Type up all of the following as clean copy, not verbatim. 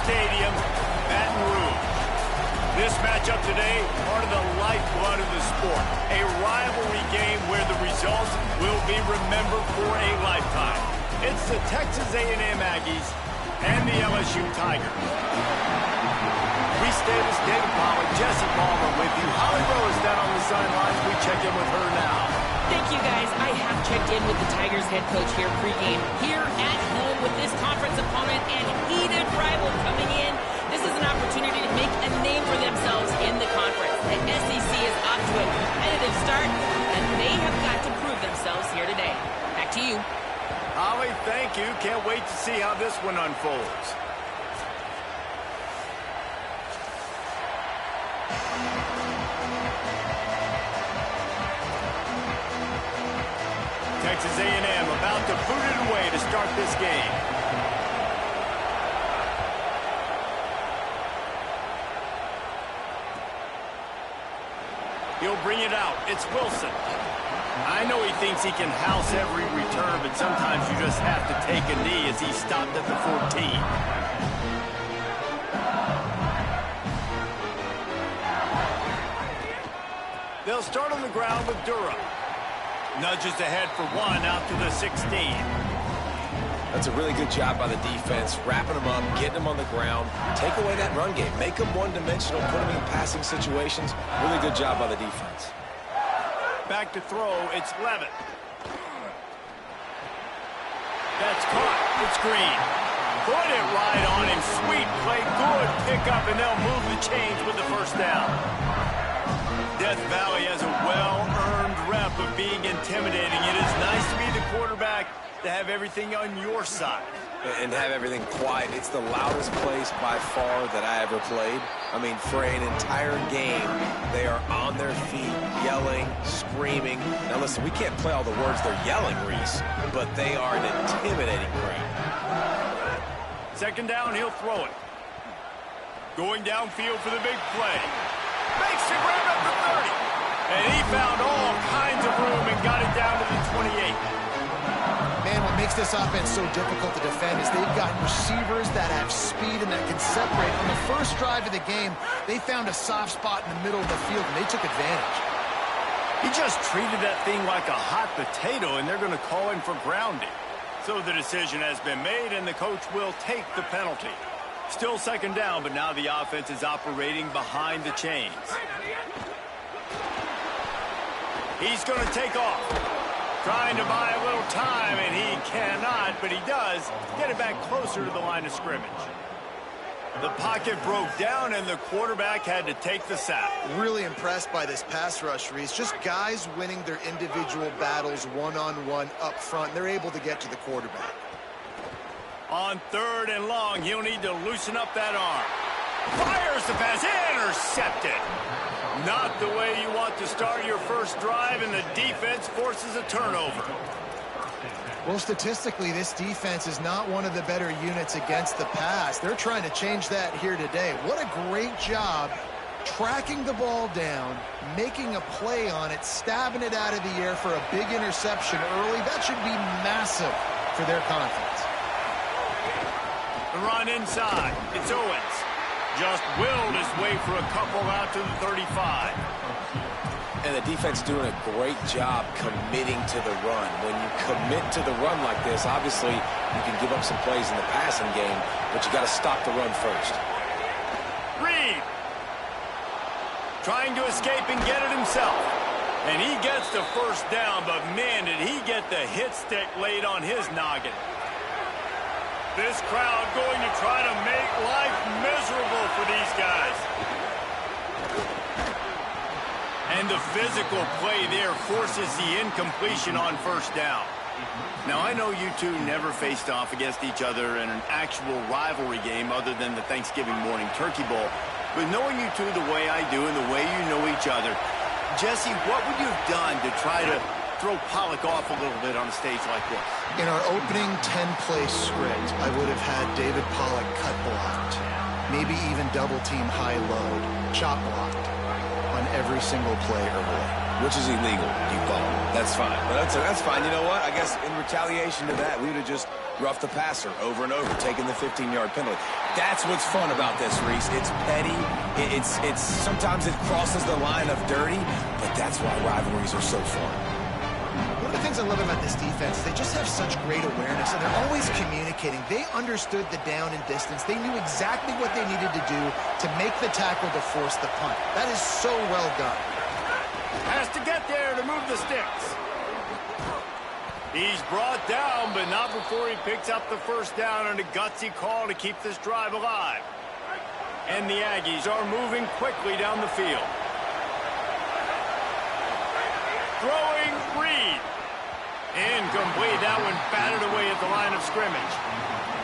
Stadium, Baton Rouge. This matchup today, part of the lifeblood of the sport. A rivalry game where the results will be remembered for a lifetime. It's the Texas A&M Aggies and the LSU Tigers. Reese Davis, David Pollock, Jesse Palmer with you. Holly Rose down on the sidelines. We check in with her now. Thank you, guys. I have checked in with the Tigers head coach here pregame, here at home with this conference opponent and heated rival coming in. This is an opportunity to make a name for themselves in the conference. The SEC is off to a competitive start, and they have got to prove themselves here today. Back to you. Holly, thank you. Can't wait to see how this one unfolds. Texas A&M about to boot it away to start this game. He'll bring it out. It's Wilson. I know he thinks he can house every return, but sometimes you just have to take a knee as he stopped at the 14. They'll start on the ground with Durham. Nudges ahead for one out to the 16. That's a really good job by the defense, wrapping them up, getting them on the ground. Take away that run game. Make them one-dimensional, put them in passing situations. Really good job by the defense. Back to throw, it's Levitt. That's caught. It's Green. Put it right on him. Sweet play, good pickup, and they'll move the chains with the first down. Death Valley has a well-earned rep of being intimidating. It is nice to be the quarterback, to have everything on your side. And have everything quiet. It's the loudest place by far that I ever played. I mean, for an entire game, they are on their feet, yelling, screaming. Now listen, we can't play all the words they're yelling, Reese, but they are an intimidating crowd. Second down, he'll throw it. Going downfield for the big play. Makes the grab up to 30. And he found all kinds of room and got it down to the 28. Man, what makes this offense so difficult to defend is they've got receivers that have speed and that can separate. On the first drive of the game, they found a soft spot in the middle of the field, and they took advantage. He just treated that thing like a hot potato, and they're going to call him for grounding. So the decision has been made, and the coach will take the penalty. Still second down, but now the offense is operating behind the chains. He's going to take off. Trying to buy a little time, and he cannot, but he does get it back closer to the line of scrimmage. The pocket broke down, and the quarterback had to take the sack. Really impressed by this pass rush, Reese. Just guys winning their individual battles one-on-one up front. They're able to get to the quarterback. On third and long, he'll need to loosen up that arm. Fires the pass, intercepted. Not the way you want to start your first drive, and the defense forces a turnover. Well, statistically, this defense is not one of the better units against the pass. They're trying to change that here today. What a great job tracking the ball down, making a play on it, stabbing it out of the air for a big interception early. That should be massive for their confidence. The run inside. It's Owens. Just willed his way for a couple out to the 35. And the defense doing a great job committing to the run. When you commit to the run like this, obviously you can give up some plays in the passing game, but you got to stop the run first. Reed trying to escape and get it himself. And he gets the first down, but man, did he get the hit stick laid on his noggin. This crowd going to try to make life miserable for these guys. And the physical play there forces the incompletion on first down. Now, I know you two never faced off against each other in an actual rivalry game other than the Thanksgiving morning turkey bowl. But knowing you two the way I do and the way you know each other, Jesse, what would you have done to try to throw Pollock off a little bit on a stage like this? In our opening 10-play script, I would have had David Pollock cut blocked, maybe even double-team high-load, chop blocked. My run every single play early. Which is illegal, you call it. That's fine. But that's fine. You know what? I guess in retaliation to that, we would have just roughed the passer over and over, taking the 15-yard penalty. That's what's fun about this, Reese. It's petty. It's sometimes it crosses the line of dirty, but that's why rivalries are so fun. One of the things I love about this defense is they just have such great awareness, and they're always communicating. They understood the down and distance. They knew exactly what they needed to do to make the tackle to force the punt. That is so well done. Has to get there to move the sticks. He's brought down, but not before he picks up the first down on a gutsy call to keep this drive alive. And the Aggies are moving quickly down the field. Throwing Reed. Incomplete. That one batted away at the line of scrimmage.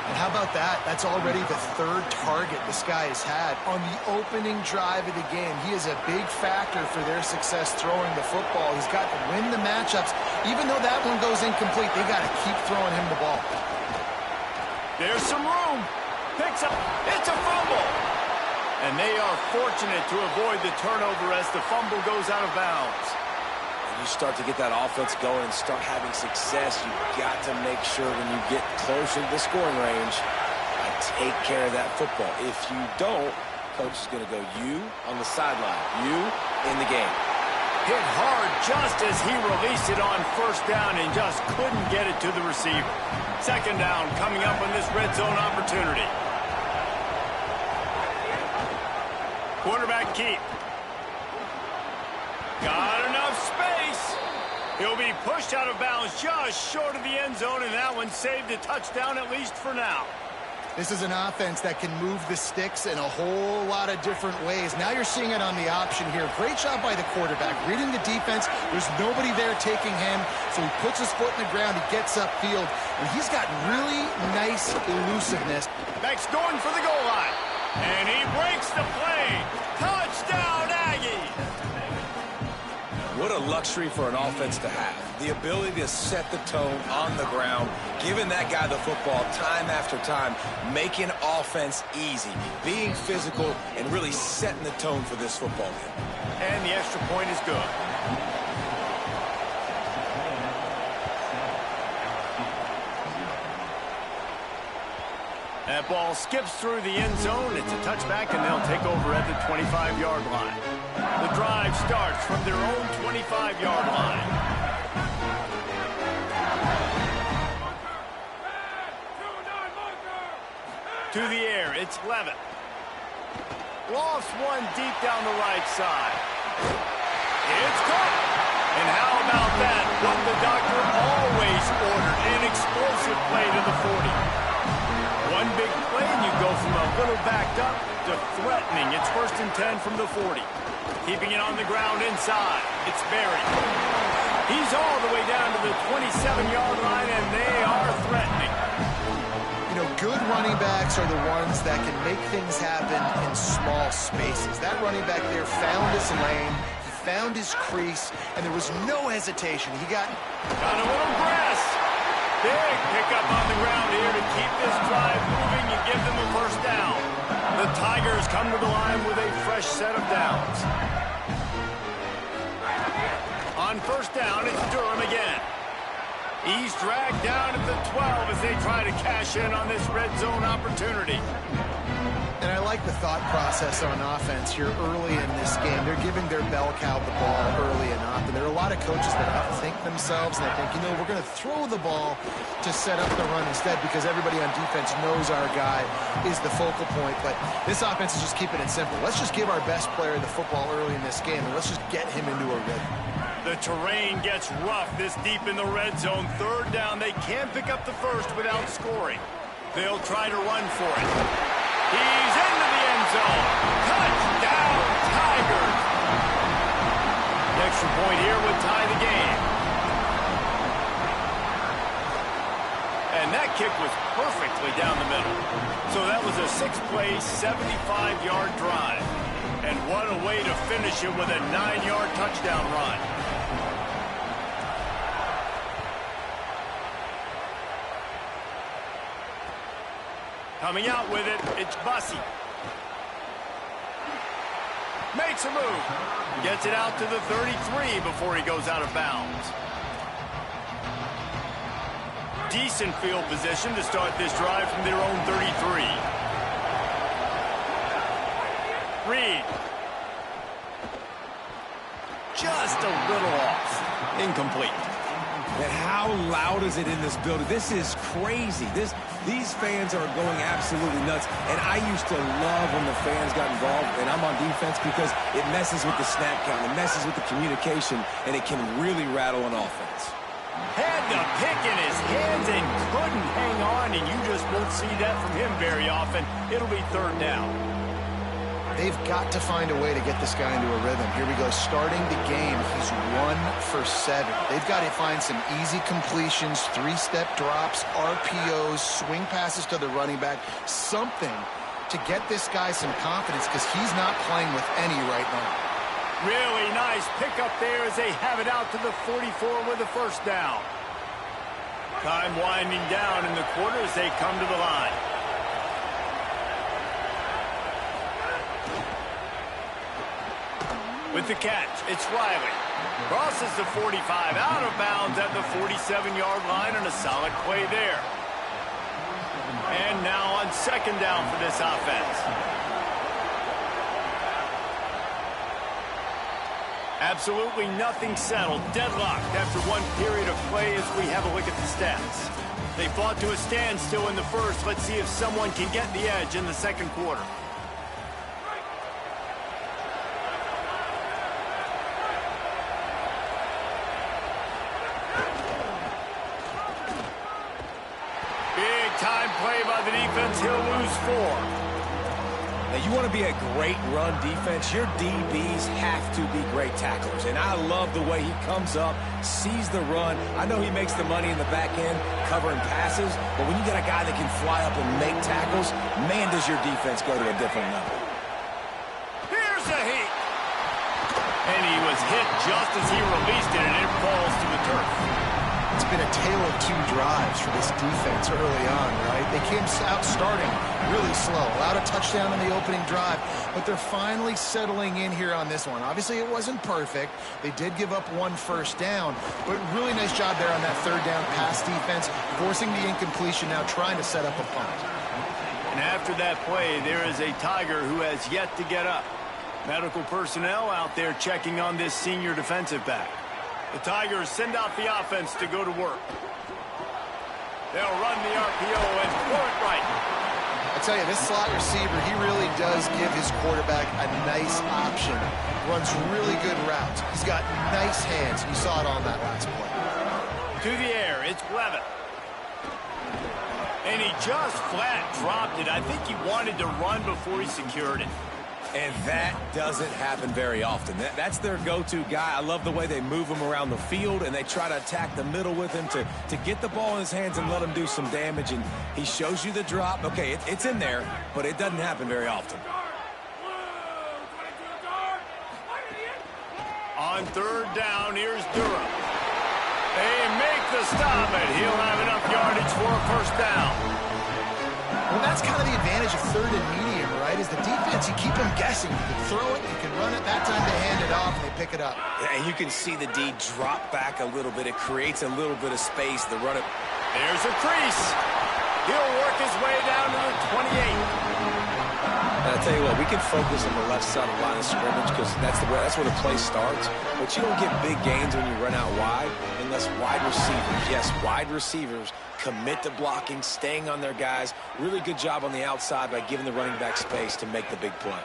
And how about that? That's already the third target this guy has had on the opening drive of the game. He is a big factor for their success throwing the football. He's got to win the matchups. Even though that one goes incomplete, they got to keep throwing him the ball. There's some room. Picks up. It's a fumble. And they are fortunate to avoid the turnover as the fumble goes out of bounds. You start to get that offense going and start having success, you've got to make sure when you get closer to the scoring range, you take care of that football. If you don't, coach is going to go you on the sideline, you in the game. Hit hard just as he released it on first down and just couldn't get it to the receiver. Second down coming up on this red zone opportunity. Quarterback keep. Got enough space. He'll be pushed out of bounds just short of the end zone, and that one saved a touchdown at least for now. This is an offense that can move the sticks in a whole lot of different ways. Now you're seeing it on the option here. Great job by the quarterback. Reading the defense, there's nobody there taking him, so he puts his foot in the ground, he gets upfield, and he's got really nice elusiveness. Beck's going for the goal line, and he breaks the play. Touchdown, Aggies! What a luxury for an offense to have. The ability to set the tone on the ground, giving that guy the football time after time, making offense easy, being physical, and really setting the tone for this football game. And the extra point is good. That ball skips through the end zone. It's a touchback, and they'll take over at the 25-yard line. The drive starts from their own 25-yard line. To the air, it's Levitt. Lost one deep down the right side. It's caught. And how about that? What the doctor always ordered, an explosive play to the 40. One big play, and you go from a little backed up to threatening. It's 1st and 10 from the 40. Keeping it on the ground inside. It's buried. He's all the way down to the 27-yard line, and they are threatening. You know, good running backs are the ones that can make things happen in small spaces. That running back there found his lane, he found his crease, and there was no hesitation. He got a little grass. Big pickup on the ground here to keep this drive moving and give them a first down. The Tigers come to the line with a fresh set of downs. On first down, it's Durham again. He's dragged down at the 12 as they try to cash in on this red zone opportunity. And I like the thought process on offense here early in this game. They're giving their bell cow the ball early and often. There are a lot of coaches that outthink themselves, and they think, you know, we're going to throw the ball to set up the run instead because everybody on defense knows our guy is the focal point. But this offense is just keeping it simple. Let's just give our best player the football early in this game, and let's just get him into a rhythm. The terrain gets rough this deep in the red zone. Third down, they can't pick up the first without scoring. They'll try to run for it. He's into the end zone. Touchdown, Tigers. The extra point here would tie the game. And that kick was perfectly down the middle. So that was a 6-play, 75-yard drive. And what a way to finish it with a 9-yard touchdown run. Coming out with it, it's Bussey. Makes a move. Gets it out to the 33 before he goes out of bounds. Decent field position to start this drive from their own 33. Reed. Just a little off. Incomplete. And how loud is it in this building? This is crazy. These fans are going absolutely nuts. And I used to love when the fans got involved, and I'm on defense because it messes with the snap count. It messes with the communication, and it can really rattle an offense. Had the pick in his hands and couldn't hang on, and you just won't see that from him very often. It'll be third down. They've got to find a way to get this guy into a rhythm. Here we go. Starting the game, he's 1 for 7. They've got to find some easy completions, 3-step drops, RPOs, swing passes to the running back, something to get this guy some confidence because he's not playing with any right now. Really nice pickup there as they have it out to the 44 with a first down. Time winding down in the quarter as they come to the line. With the catch, it's Riley. Crosses the 45, out of bounds at the 47-yard line, and a solid play there. And now on second down for this offense. Absolutely nothing settled. Deadlocked after one period of play as we have a look at the stats. They fought to a standstill in the first. Let's see if someone can get the edge in the second quarter. Time play by the defense. He'll lose 4. Now, you want to be a great run defense. Your DBs have to be great tacklers. And I love the way he comes up, sees the run. I know he makes the money in the back end covering passes, but when you got a guy that can fly up and make tackles, man, does your defense go to a different level. Here's a hit. And he was hit just as he released it, and it falls to the turf. It's been a tale of 2 drives for this defense early on, right? They came out starting really slow, allowed a touchdown in the opening drive, but they're finally settling in here on this one. Obviously, it wasn't perfect. They did give up 1 first down, but really nice job there on that third down pass defense, forcing the incompletion, now trying to set up a punt. And after that play, there is a Tiger who has yet to get up. Medical personnel out there checking on this senior defensive back. The Tigers send out the offense to go to work. They'll run the RPO and throw it right. I tell you, this slot receiver, he really does give his quarterback a nice option. Runs really good routes. He's got nice hands. You saw it on that last play. To the air, it's Levitt. And he just flat dropped it. I think he wanted to run before he secured it. And that doesn't happen very often. That's their go-to guy. I love the way they move him around the field, and they try to attack the middle with him to get the ball in his hands and let him do some damage. And he shows you the drop. Okay, it's in there, but it doesn't happen very often. On third down, here's Durham. They make the stop, and he'll have enough yardage for a first down. Well, that's kind of the advantage of third and medium, right? Is the defense, you keep them guessing. You can throw it, you can run it. That time they hand it off, and they pick it up. Yeah, and you can see the D drop back a little bit. It creates a little bit of space. The run it. There's a crease. He'll work his way down to the 28. And I'll tell you what, we can focus on the left side of the line of scrimmage because that's where the play starts. But you don't get big gains when you run out wide unless wide receivers, yes, wide receivers, commit to blocking, staying on their guys. Really good job on the outside by giving the running back space to make the big play.